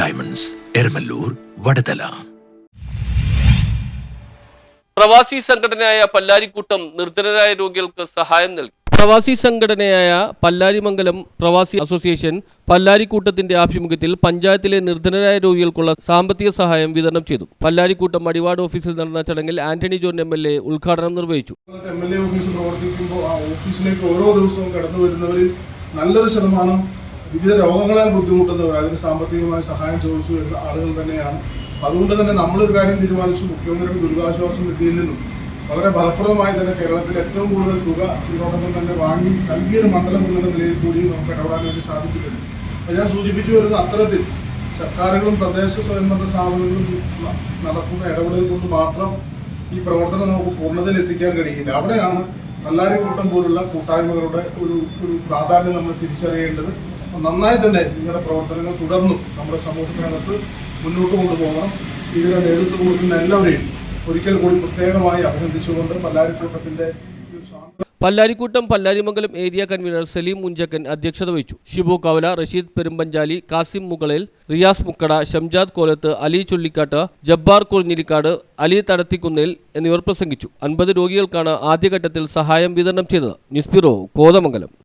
Diamonds, Eramallur, Vadathala. പ്രവാസി സംഘടനയായ പല്ലാരിക്കൂട്ടം നിർധനരായ രോഗികൾക്ക് സഹായം നൽകി. പ്രവാസി സംഘടനയായ പല്ലാരിമംഗലം പ്രവാസി അസോസിയേഷൻ പല്ലാരിക്കൂട്ടത്തിന്റെ ആഭിമുഖ്യത്തിൽ പഞ്ചായത്തിലെ നിർധനരായ രോഗികൾക്കുള്ള സാമ്പത്തിക സഹായം വിതരണം ചെയ്തു. പല്ലാരിക്കൂട്ടം അടിവാട് ഓഫീസിൽ നടന്ന ചടങ്ങിൽ ആന്റണി ജോൺ MLA ഉദ്ഘാടനം നിർവഹിച്ചു. MLA ഓഫീസ് പ്രവർത്തിക്കുമ്പോൾ ആ ഓഫീസിലേക്ക് ഓരോ ദിവസവും കടന്നു വരുന്നവരിൽ നല്ലൊരു ശതമാനം വിവിധ രോഗങ്ങളാൽ ബുദ്ധിമുട്ടുന്നവർ, അതിന് സാമ്പത്തികമായ സഹായം ചോദിച്ചു വരുന്ന ആളുകൾ തന്നെയാണ്. അതുകൊണ്ട് തന്നെ നമ്മളൊരു കാര്യം തീരുമാനിച്ചു. മുഖ്യമന്ത്രിയുടെ ദുരിതാശ്വാസ നിധിയിൽ നിന്നും വളരെ ഫലപ്രദമായി തന്നെ കേരളത്തിൽ ഏറ്റവും കൂടുതൽ തുക ഇതിനോടൊപ്പം തന്നെ വാങ്ങി നൽകിയൊരു മണ്ഡലം എന്നുള്ള നിലയിൽ കൂടി നമുക്ക് ഇടപെടാൻ വേണ്ടി സാധിച്ചിട്ടുണ്ട്. അപ്പോൾ ഞാൻ സൂചിപ്പിച്ചു വരുന്ന അത്തരത്തിൽ സർക്കാരുകളും തദ്ദേശ സ്വയംഭരണ സ്ഥാപനങ്ങളും നടത്തുന്ന ഇടപെടൽ കൊണ്ട് മാത്രം ഈ പ്രവർത്തനം നമുക്ക് പൂർണ്ണതയിൽ എത്തിക്കാൻ കഴിയില്ല. അവിടെയാണ് പല്ലാരിക്കൂട്ടം പോലുള്ള കൂട്ടായ്മകളുടെ ഒരു പ്രാധാന്യം നമ്മൾ തിരിച്ചറിയേണ്ടത്. നന്നായി തന്നെ നിങ്ങളുടെ പ്രവർത്തനങ്ങൾ തുടർന്നും നമ്മുടെ സമൂഹത്തിനകത്ത് മുന്നോട്ട് കൊണ്ടുപോകണം. ഇതിന് നേതൃത്വം കൊടുക്കുന്ന എല്ലാവരെയും ഒരിക്കൽ കൂടി പ്രത്യേകമായി അഭിനന്ദിച്ചുകൊണ്ട് പല്ലാരിക്കൂട്ടം പല്ലാരിമംഗലം ഏരിയ കൺവീനർ സലീം മുഞ്ചക്കൻ അധ്യക്ഷത വഹിച്ചു. ഷിബു കവല, റഷീദ് പെരുമ്പഞ്ചാലി, കാസിം മുകളേൽ, റിയാസ് മുക്കട, ഷംജാദ് കോലത്ത്, അലി ചുള്ളിക്കാട്ട്, ജബ്ബാർ കുറിഞ്ഞിരിക്കാട്, അലി തടത്തിക്കുന്നേൽ എന്നിവർ പ്രസംഗിച്ചു. 50 രോഗികൾക്കാണ് ആദ്യഘട്ടത്തിൽ സഹായം വിതരണം ചെയ്തത്. News bureau, Kothamangalam.